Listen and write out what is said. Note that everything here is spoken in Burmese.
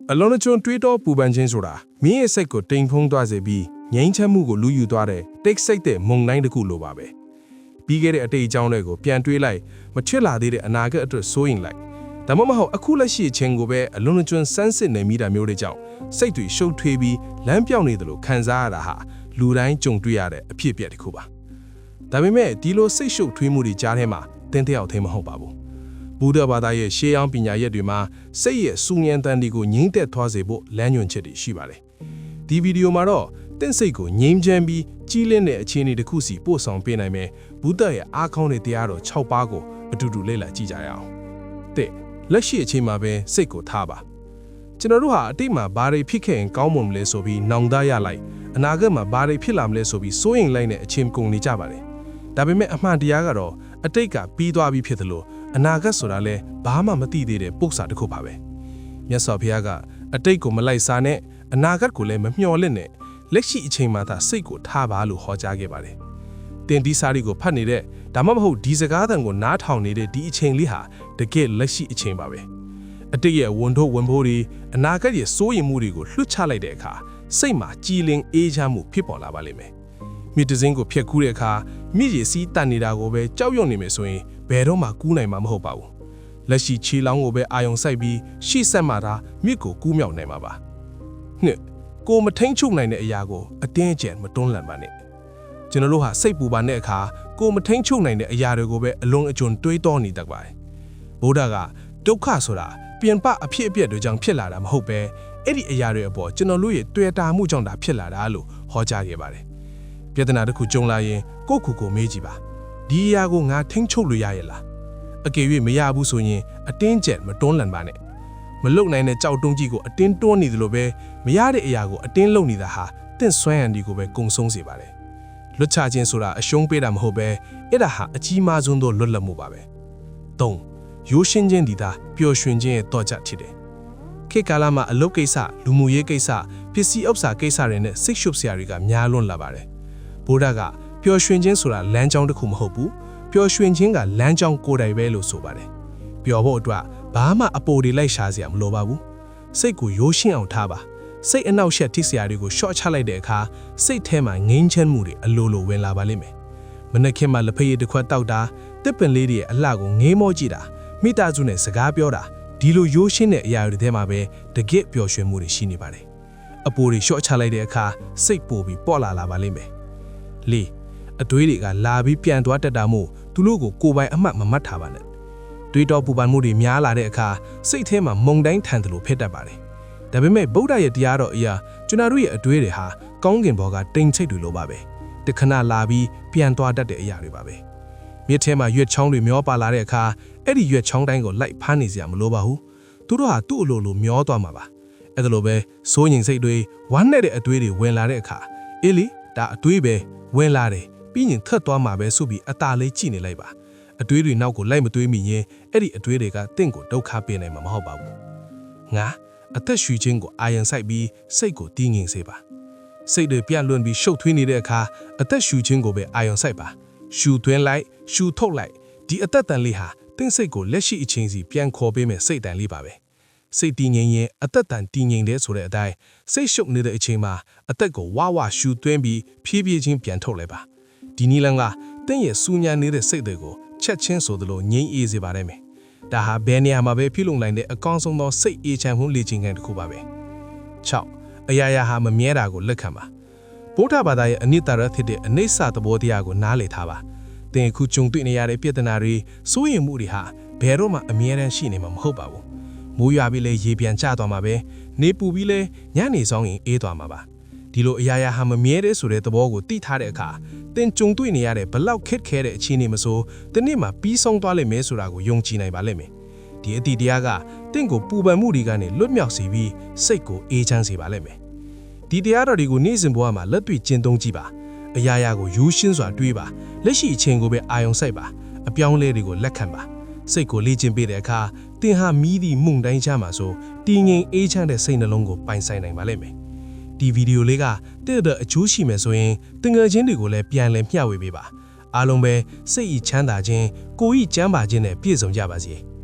အလုံးအကျွန်းတွေးတော့ပူပန်ခြင်းဆိုတာမင်းရဲ့စိတ်ကိုတိမ်ဖုံးသွားစေပြီးငြိမ်းချမ်းမှုကိုလူယူသွားတဲ့တိတ်ဆိတ်တဲ့မုန်တိုင်းတစ်ခုလိုပါပဲပြီးခဲ့တဲ့အတိတ်အကြောင်းတွေကိုပြန်တွေးလိုက်မချစ်လာသေးတဲ့အနာဂတ်အတွက်စိုးရင်လိုက်ဒါမှမဟုတ်အခုလက်ရှိအချိန်ကိုပဲအလုံးအကျွန်းစမ်းစစ်နေမိတာမျိုးတွေကြောင့်စိတ်တွေရှုပ်ထွေးပြီးလမ်းပြောင်းနေတယ်လို့ခံစားရတာဟာလူတိုင်းကြုံတွေ့ရတဲ့အဖြစ်အပျက်တစ်ခုပါဒါပေမဲ့ဒီလိုစိတ်ရှုပ်ထွေးမှုတွေကြားထဲမှာတင်းတယောက်သေးမဟုတ်ပါဘူးဘုဒ္ဓဘာသာရဲ့ရှေးဟောင်းပညာရက်တွေမှာစိတ်ရဲ့စူညံတန်တွေကိုငြိမ့်သက်သွားစေဖို့လမ်းညွှန်ချက်တွေရှိပါတယ်ဒီဗီဒီယိုမှာတော့တင့်စိတ်ကိုငြိမ်းချမ်းပြီးကြီးလင်းတဲ့အခြေအနေတစ်ခုစီပို့ဆောင်ပေးနိုင်မယ်ဘုဒ္ဓရဲ့အားကောင်းတဲ့တရားတော်6ပါးကိုအတူတူလေ့လာကြည့်ကြရအောင်တဲ့လက်ရှိအချိန်မှာပဲစိတ်ကိုထားပါကျွန်တော်တို့ဟာအတိတ်မှာဘာတွေဖြစ်ခဲ့ရင်ကောင်းမွန်မလဲဆိုပြီးနှောင်တရလိုက်အနာဂတ်မှာဘာတွေဖြစ်လာမလဲဆိုပြီးစိုးရိမ်လိုက်တဲ့အချိန်ကုန်နေကြပါတယ်ဒါပေမဲ့အမှန်တရားကတော့အတိတ်ကပြီးသွားပြီဖြစ်သလိုအနာဂတ်ဆိုတာလဲဘာမှမသိသေးတဲ့ပု္ပ္ပစာတစ်ခုပါပဲမြတ်စွာဘုရားကအတိတ်ကိုမလိုက်စားနဲ့အနာဂတ်ကိုလည်းမမျှော်လင့်နဲ့လက်ရှိအချိန်မှာသာစိတ်ကိုထားပါလို့ဟောကြားခဲ့ပါတယ်တင်ဒီစာရီကိုဖတ်နေတဲ့ဒါမှမဟုတ်ဒီစကားသံကိုနားထောင်နေတဲ့ဒီအချိန်လေးဟာတကယ်လက်ရှိအချိန်ပါပဲအတိတ်ရဲ့ဝန်ထုတ်ဝန်ဖိုးတွေအနာဂတ်ရဲ့စိုးရိမ်မှုတွေကိုလွှတ်ချလိုက်တဲ့အခါစိတ်မှာကြည်လင်အေးချမ်းမှုဖြစ်ပေါ်လာပါလိမ့်မယ်မြစ်တစင်းကိုဖျက်ကူးတဲ့အခါမြစ်ရည်စီးတန်နေတာကိုပဲကြောက်ရွံ့နေမယ်ဆိုရင်ဘယ်တော့မှကူးနိုင်မှာမဟုတ်ပါဘူးလက်ရှိခြေလောင်းကိုပဲအာယုံစိုက်ပြီးရှေ့ဆက်မှသာမြစ်ကိုကူးမြောက်နိုင်မှာပါနှစ်ကိုမထိန်ချုပ်နိုင်တဲ့အရာကိုအတင်းအကျပ်မတွန်းလှန်ပါနဲ့ကျွန်တော်တို့ဟာစိတ်ပူပန်တဲ့အခါကိုမထိန်ချုပ်နိုင်တဲ့အရာတွေကိုပဲအလွန်အကျွံတွေးတောနေတတ်ပါတယ်ဗုဒ္ဓကဒုက္ခဆိုတာပြင်ပအဖြစ်အပျက်တွေကြောင့်ဖြစ်လာတာမဟုတ်ပဲအဲ့ဒီအရာတွေအပေါ်ကျွန်တော်တို့ရဲ့တွေ့တာမှုကြောင့်ဒါဖြစ်လာတာလို့ဟောကြားခဲ့ပါတယ်ပြဿနာတစ်ခုကြုံလာရင်ကိုယ့်ကိုယ်မေးကြည့်ပါဒီအရာကိုငါထိန်းချုပ်လို့ရရဲ့လားအကယ်၍မရဘူးဆိုရင်အတင်းကျပ်မတွန်းလှန်ပါနဲ့မလုံနိုင်တဲ့ကြောက်တုံးကြီးကိုအတင်းတွန်းနေသလိုပဲမရတဲ့အရာကိုအတင်းလုံနေတာဟာတင့်ဆွမ်းရံဒီကိုပဲကုံဆုံးစေပါတယ်လွတ်ချခြင်းဆိုတာအရှုံးပေးတာမဟုတ်ပဲအဲ့ဒါဟာအကြီးမားဆုံးသောလွတ်လပ်မှုပါပဲ၃ရိုးရှင်းခြင်းဒီသာပျော်ရွှင်ခြင်းရဲ့တော့ချက်ဖြစ်တယ်ခေတ်ကာလမှာအလုပ်ကိစ္စလူမှုရေးကိစ္စပစ္စည်းဥစ္စာကိစ္စတွေနဲ့စိတ်ရှုပ်စရာတွေကများလွန်းလာပါတယ်ဘုရားကပျော်ရွှင်ခြင်းဆိုတာလမ်းကြောင်းတစ်ခုမဟုတ်ဘူးပျော်ရွှင်ခြင်းကလမ်းကြောင်းကိုယ်တိုင်ပဲလို့ဆိုပါတယ်ပျော်ဖို့အတွက်ဘာမှအပေါ်တွေလိုက်ရှာစရာမလိုပါဘူးစိတ်ကိုရိုးရှင်းအောင်ထားပါစိတ်အနောက်ရှက်ထိစရာတွေကိုရှော့ချလိုက်တဲ့အခါစိတ်ထဲမှာငြိမ်းချမ်းမှုတွေအလိုလိုဝင်လာပါလိမ့်မယ်မနက်ခင်းမှာလက်ဖက်ရည်တစ်ခွက်တောက်တာတစ်ပင်လေးတွေရဲ့အလှကိုငေးမောကြည့်တာမိသားစုနဲ့စကားပြောတာဒီလိုရိုးရှင်းတဲ့အရာတွေထဲမှာပဲတကယ့်ပျော်ရွှင်မှုတွေရှိနေပါတယ်အပေါ်တွေရှော့ချလိုက်တဲ့အခါစိတ်ပိုပြီးပေါ့လာပါလိမ့်မယ်၄အတွေးတွေကလာပြီးပြန်သွားတတ်တာမို့သူတို့ကိုယ်ပိုင်အမှတ်မမှတ်ထားပါနဲ့တွေးတောပူပန်မှုတွေများလာတဲ့အခါစိတ်ထဲမှာမုန်တိုင်းထန်တယ်လို့ဖြစ်တတ်ပါတယ်ဒါပေမဲ့ဗုဒ္ဓရဲ့တရားတော်အရာကျွန်တော်တို့ရဲ့အတွေးတွေဟာကောင်းကင်ဘောကတိမ်ချိတ်တွေလိုပါပဲတခဏလာပြီးပြန်သွားတတ်တဲ့အရာတွေပါပဲမြစ်ထဲမှာရွက်ချောင်းတွေမျောပါလာတဲ့အခါအဲ့ဒီရွက်ချောင်းတိုင်းကိုလိုက်ဖမ်းနေစရာမလိုပါဘူးသူတို့ဟာသူ့အလိုလိုမျောသွားမှာပါအဲ့ဒါလိုပဲစိုးရင်စိတ်တွေဝမ်းနဲ့တဲ့အတွေးတွေဝင်လာတဲ့အခါအေးလေဒါအတွေးပဲဝင်လာတယ်ပြီးရင်ထပ်သွားမှာပဲဆိုပြီးအตาလေးကြည့်နေလိုက်ပါအတွေးတွေနောက်ကိုလိုက်မတွေးမိရင်အဲ့ဒီအတွေးတွေကတင့်ကိုဒုက္ခပေးနိုင်မှာမဟုတ်ပါဘူးငါအသက်ရှူခြင်းကိုအာရုံစိုက်ပြီးစိတ်ကိုတည်ငြိမ်စေပါစိတ်တွေပြန့်လွင့်ပြီးရှုပ်ထွေးနေတဲ့အခါအသက်ရှူခြင်းကိုပဲအာရုံစိုက်ပါရှူသွင်းလိုက်ရှူထုတ်လိုက်ဒီအသက်တန်လေးဟာတင့်စိတ်ကိုလက်ရှိအချိန်စီပြန်ခေါ်ပေးမယ်စိတ်တန်လေးပါပဲစိတ်တည်ငြိမ်ရင်အသက်တန်တည်ငြိမ်တဲ့ဆိုတဲ့အတိုင်းစိတ်ရှုပ်နေတဲ့အချိန်မှာအသက်ကိုဝဝရှူသွင်းပြီးဖြည်းဖြည်းချင်းပြန်ထုတ်လိုက်ပါဒီနည်းလမ်းကတင့်ရဲ့စူညံနေတဲ့စိတ်တွေကိုချက်ချင်းဆိုသလိုငြိမ်းအေးစေပါလိမ့်မယ်ဒါဟာဘယ်နေရာမှာပဲပြုလုပ်နိုင်တဲ့အကောင်းဆုံးသောစိတ်အေးချမ်းမှုလေ့ကျင့်ခန်းတစ်ခုပါပဲ6အရာရာဟာမမြဲတာကိုလက်ခံပါဗုဒ္ဓဘာသာရဲ့အနိတ္တရဖြစ်တဲ့အနိစ္စသဘောတရားကိုနားလည်ထားပါသင်အခုကြုံတွေ့နေရတဲ့ပြဿနာတွေစိုးရိမ်မှုတွေဟာဘယ်တော့မှအမြဲတမ်းရှိနေမှာမဟုတ်ပါဘူးမိုးရွာပြီးလဲရေပြန်ကျသွားမှာပဲနေပူပြီးလဲညနေဆောင်ရင်အေးသွားမှာပါဒီလိုအရာရာဟာမမြဲတဲ့ဆိုတဲ့သဘောကိုသိထားတဲ့အခါသင်ကြုံတွေ့နေရတဲ့ဘလောက်ခက်ခဲတဲ့အခြေအနေမဆိုတနေ့မှာပြီးဆုံးသွားလိမ့်မယ်ဆိုတာကိုယုံကြည်နိုင်ပါလိမ့်မယ်ဒီအတ္တိတရားကတင့်ကိုပူပန်မှုတွေကနေလွတ်မြောက်စေပြီးစိတ်ကိုအေးချမ်းစေပါလိမ့်မယ်ဒီတရားတော်တွေကိုနေ့စဉ်ဘဝမှာလက်တွေ့ကျင့်သုံးကြည့်ပါအရာရာကိုရိုးရှင်းစွာတွေးပါလက်ရှိအချိန်ကိုပဲအာရုံစိုက်ပါအပြောင်းလဲတွေကိုလက်ခံပါစိတ်ကိုလေ့ကျင့်ပေးတဲ့အခါသင်ဟာမိသည့်မှုန်တိုင်းချမှာဆိုတည်ငြိမ်အေးချမ်းတဲ့စိတ်နှလုံးကိုပိုင်ဆိုင်နိုင်ပါလိမ့်မယ်ဒီဗီဒီယိုလေးကတဲ့တဲ့အကျိုးရှိမယ်ဆိုရင်တင်ငယ်ချင်းတွေကိုလည်းပြန်လည်မျှဝေပေးပါအားလုံးပဲစိတ်ဤချမ်းသာခြင်းကိုယ်ဤကျမ်းပါခြင်းနဲ့ပြည့်စုံကြပါစေ